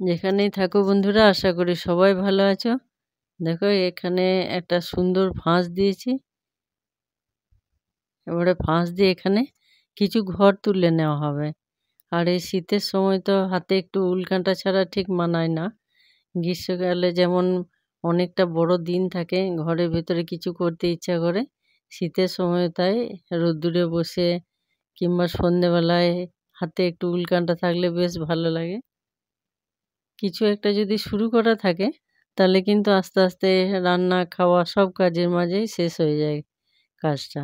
যেখানেই থাকো বন্ধুরা, আশা করি সবাই ভালো আছো। দেখো এখানে একটা সুন্দর ফাঁস দিয়েছি। এবারে ফাঁস দিয়ে এখানে কিছু ঘর তুলে নেওয়া হবে। আর এই শীতের সময় তো হাতে একটু উল্কাঁটা ছাড়া ঠিক মানায় না। গ্রীষ্মকালে যেমন অনেকটা বড় দিন থাকে, ঘরের ভেতরে কিছু করতে ইচ্ছা করে। শীতের সময় তাই রোদ্দুরে বসে কিংবা সন্ধেবেলায় হাতে একটু উল্কাঁটা থাকলে বেশ ভালো লাগে। কিছু একটা যদি শুরু করা থাকে তাহলে কিন্তু আস্তে আস্তে রান্না খাওয়া সব কাজের মাঝেই শেষ হয়ে যায় কাজটা।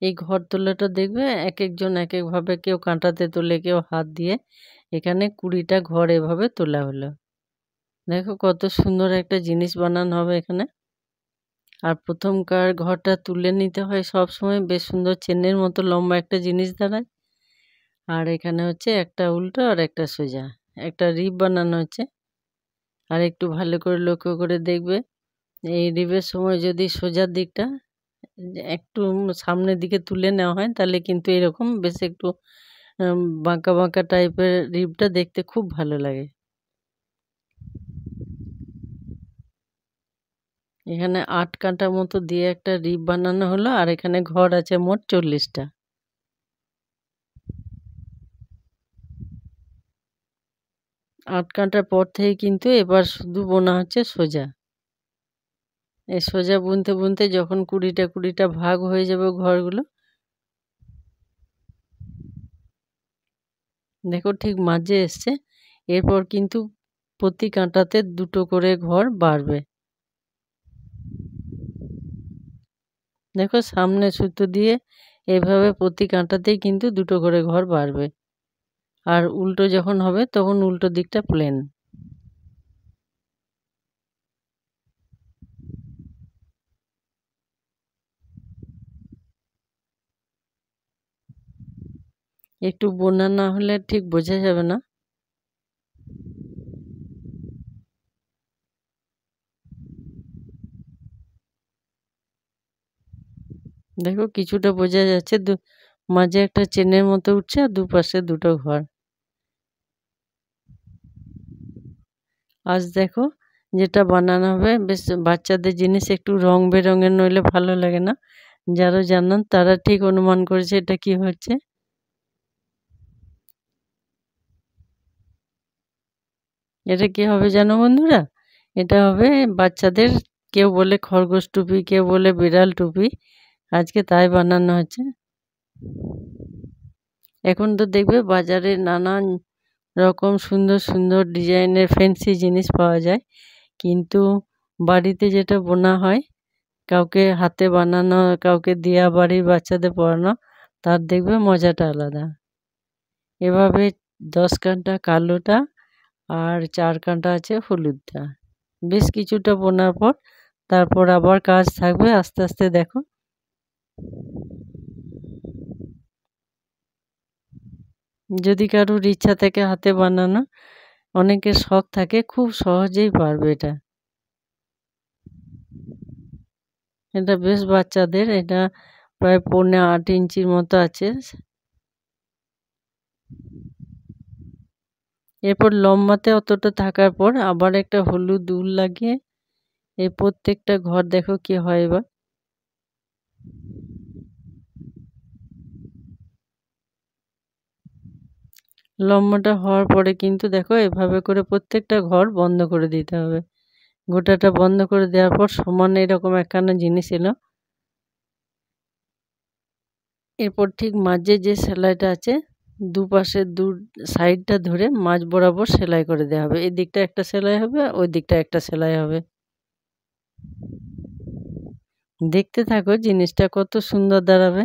এই ঘর তোলাটা দেখবে এক একজন এক একভাবে, কেউ কাঁটাতে তোলে, কেউ হাত দিয়ে। এখানে 20টা ঘর এভাবে তোলা হলো। দেখো কত সুন্দর একটা জিনিস বানানো হবে এখানে। আর প্রথমকার ঘরটা তুলে নিতে হয় সব সময় বেশ সুন্দর চেনের মতো লম্বা একটা জিনিস দাঁড়ায়। আর এখানে হচ্ছে একটা উল্টো আর একটা সোজা, একটা রিপ বানানো হচ্ছে। আর একটু ভালো করে লক্ষ্য করে দেখবে, এই রিপের সময় যদি সোজার দিকটা একটু সামনের দিকে তুলে নেওয়া হয় তাহলে কিন্তু এরকম বেশ একটু বাঁকা বাঁকা টাইপের রিপটা দেখতে খুব ভালো লাগে। এখানে 8 কাঁটা মতো দিয়ে একটা রিপ বানানো হলো। আর এখানে ঘর আছে মোট 40টা। আট কাঁটার পর থেকে কিন্তু এবার শুধু বোনা হচ্ছে সোজা। এই সোজা বুনতে বুনতে যখন 20টা ভাগ হয়ে যাবে ঘরগুলো, দেখো ঠিক মাঝে এসছে। এরপর কিন্তু প্রতি কাঁটাতে 2টো করে ঘর বাড়বে। দেখো সামনে সুতো দিয়ে এভাবে প্রতি কাঁটাতেই কিন্তু 2টো করে ঘর বাড়বে। আর উল্টো যখন হবে তখন উল্টো দিকটা প্লেন। একটু বোনা না হলে ঠিক বোঝা যাবে না। দেখো কিছুটা বোঝা যাচ্ছে, মাঝে একটা চেনের মতো উঠছে আর দুপাশে 2টো ঘর। আজ দেখো যেটা বানানো হবে বেশ বাচ্চাদের জিনিস, একটু রং বেরঙের নইলে ভালো লাগে না। যারা জানান তারা ঠিক অনুমান করেছে এটা কি হচ্ছে। এটা কি হবে জানো বন্ধুরা? এটা হবে বাচ্চাদের, কেউ বলে খরগোশ টুপি, কেউ বলে বিড়াল টুপি। আজকে তাই বানানো হচ্ছে। এখন তো দেখবে বাজারে নানান রকম সুন্দর সুন্দর ডিজাইনের ফ্যান্সি জিনিস পাওয়া যায়, কিন্তু বাড়িতে যেটা বোনা হয়, কাউকে হাতে বানানো, কাউকে দেয়া, বাড়ির বাচ্চাদের পরানো, তার দেখবে মজাটা আলাদা। এভাবে 10 কাঁটা কালোটা আর 4 কাঁটা আছে হলুদটা, বেশ কিছুটা বোনার পর তারপর আবার কাজ থাকবে আস্তে আস্তে। দেখো যদি কারোর ইচ্ছা থাকে হাতে বানানো, অনেকের শখ থাকে, খুব সহজেই পারবে এটা। এটা বেশ বাচ্চাদের, এটা প্রায় 7.5 ইঞ্চির মতো আছে। এরপর লম্বাতে অতটা থাকার পর আবার একটা হলুদ উল লাগিয়ে এই প্রত্যেকটা ঘর দেখো কি হয়। এবার লম্বাটা হওয়ার পরে কিন্তু দেখো এভাবে করে প্রত্যেকটা ঘর বন্ধ করে দিতে হবে। গোটাটা বন্ধ করে দেওয়ার পর সমান এরকম একখানা জিনিস এলো। এরপর ঠিক মাঝে যে সেলাইটা আছে, দুপাশে দু সাইডটা ধরে মাঝ বরাবর সেলাই করে দেওয়া হবে। এই দিকটা একটা সেলাই হবে, ওই দিকটা একটা সেলাই হবে। দেখতে থাকো জিনিসটা কত সুন্দর দাঁড়াবে।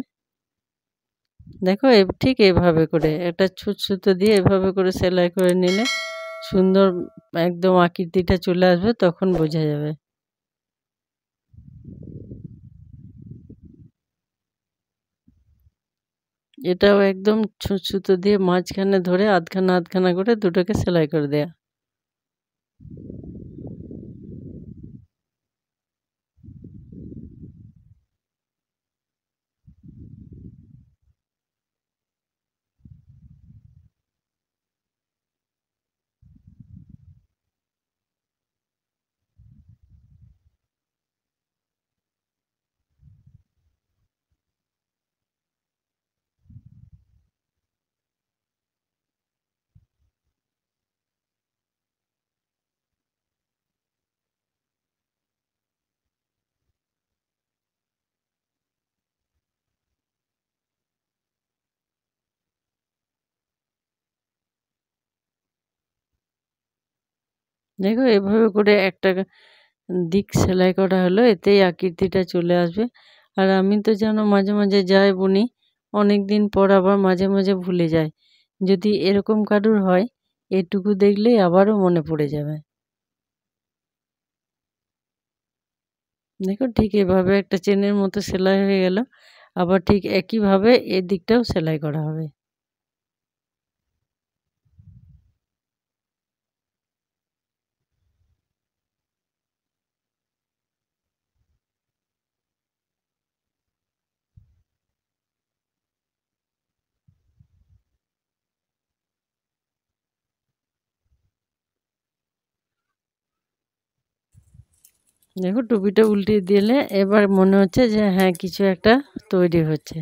দেখো ঠিক এভাবে করে একটা ছুঁচ সুতো দিয়ে এভাবে করে সেলাই করে নিলে সুন্দর একদম আকৃতিটা চলে আসবে, তখন বোঝা যাবে। এটাও একদম ছুঁচ সুতো দিয়ে মাঝখানে ধরে আধখানা আধখানা করে দুটোকে সেলাই করে দেয়া। দেখো এভাবে করে একটা দিক সেলাই করা হলো, এতেই আকৃতিটা চলে আসবে। আর আমি তো জানো মাঝে মাঝে যাই বুনি, অনেক দিন পর আবার মাঝে মাঝে ভুলে যাই। যদি এরকম কারুর হয়, এটুকু দেখলেই আবারও মনে পড়ে যাবে। দেখো ঠিক এভাবে একটা চেনের মতো সেলাই হয়ে গেল। আবার ঠিক একইভাবে এদিকটাও সেলাই করা হবে। দেখো টুপিটা উল্টিয়ে দিলে এবার মনে হচ্ছে যে হ্যাঁ কিছু একটা তৈরি হচ্ছে।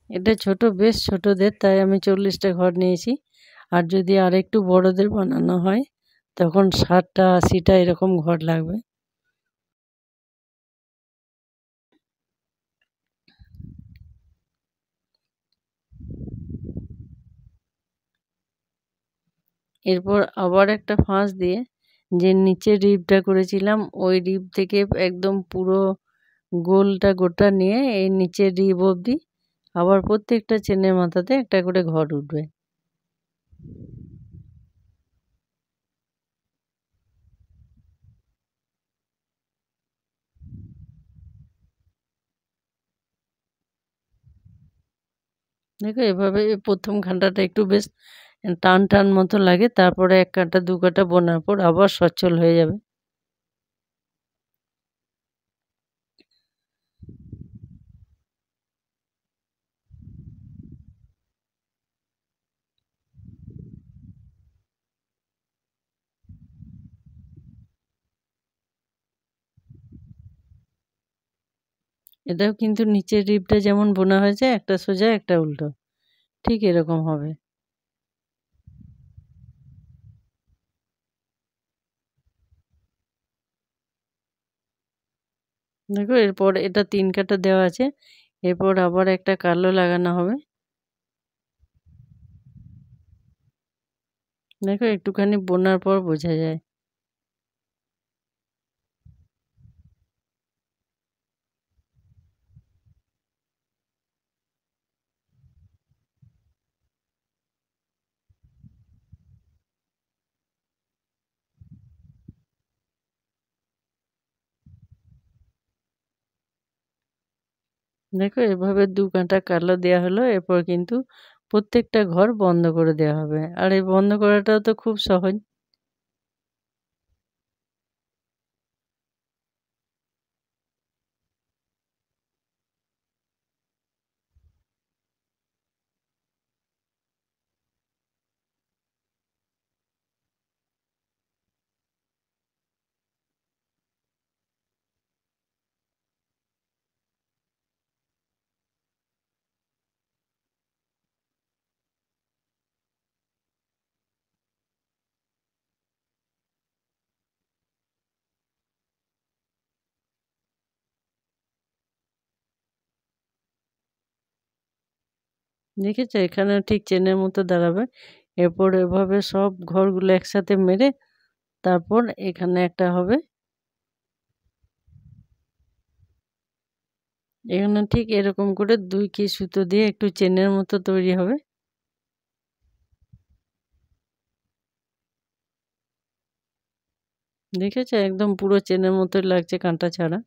এটা ছোট, বেশ ছোটদের, তাই আমি 40টা ঘর নিয়েছি। আর যদি আরেকটু বড়দের বানানো হয় তখন 60টা 80টা এরকম ঘর লাগবে। এরপর আবার একটা ফাঁস দিয়ে যে নিচে রিবটা করেছিলাম ওই রিব থেকে একদম পুরো গোলটা গোটা নিয়ে এই নিচের রিব অবধি আবার প্রত্যেকটা চেনের মাথাতে একটা করে ঘর উঠবে। দেখো এভাবে প্রথম কাঁটাটা একটু বেশ টান টান মতো লাগে, তারপরে এক কাঁটা দু কাঁটা বোনার পর আবার সচ্ছল হয়ে যাবে। এটাও কিন্তু নিচের রিবটা যেমন বোনা হয়েছে, একটা সোজা একটা উল্টো, ঠিক এরকম হবে। দেখো এরপর এটা 3 কাটা দেওয়া আছে, এরপর আবার একটা কালো লাগানো হবে। দেখো একটুখানি বোনার পর বোঝা যায়। দেখো এভাবে 2 কাঁটা কালো দেওয়া হলো, এরপর কিন্তু প্রত্যেকটা ঘর বন্ধ করে দেওয়া হবে। আর এই বন্ধ করাটাও তো খুব সহজ। দেখেছো এখানে ঠিক চেনের মতো দাঁড়াবে। এরপর এভাবে সব ঘরগুলো একসাথে মেরে তারপর এখানে একটা হবে। এখানে ঠিক এরকম করে 2 কি সুতো দিয়ে একটু চেনের মতো তৈরি হবে। দেখেছো একদম পুরো চেনের মতোই লাগছে কাঁটা ছাড়া।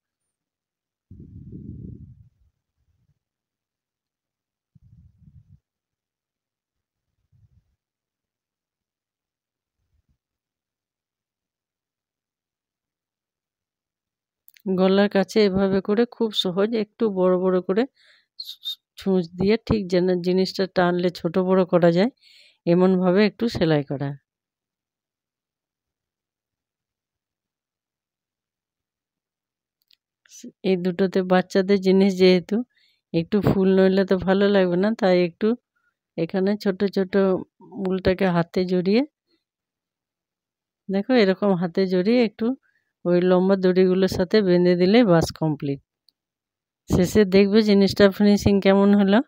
গলার কাছে এভাবে করে খুব সহজ একটু বড় বড় করে ছুঁচ দিয়ে ঠিক যেন জিনিসটা টানলে ছোট বড় করা যায় এমনভাবে একটু সেলাই করা। এই দুটোতে বাচ্চাদের জিনিস যেহেতু একটু ফুল নইলে তো ভালো লাগবে না, তাই একটু এখানে ছোট ছোট উলটাকে হাতে জড়িয়ে, দেখো এরকম হাতে জড়িয়ে একটু ওই লম্বা দড়িগুলোর সাথে বেঁধে দিলে বাস কমপ্লিট। শেষে দেখবে জিনিসটা ফিনিশিং কেমন হলো,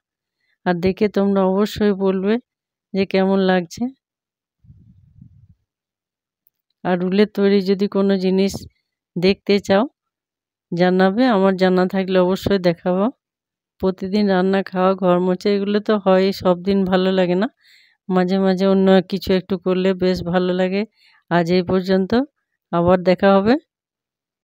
আর দেখে তোমরা অবশ্যই বলবে যে কেমন লাগছে। আর উলের তৈরি যদি কোনো জিনিস দেখতে চাও জানাবে, আমার জানা থাকলে অবশ্যই দেখাবো। প্রতিদিন রান্না খাওয়া ঘর মোছা এগুলো তো হয়ই, সব দিন ভালো লাগে না, মাঝে মাঝে অন্য কিছু একটু করলে বেশ ভালো লাগে। আজ এই পর্যন্ত, আবার দেখা হবে।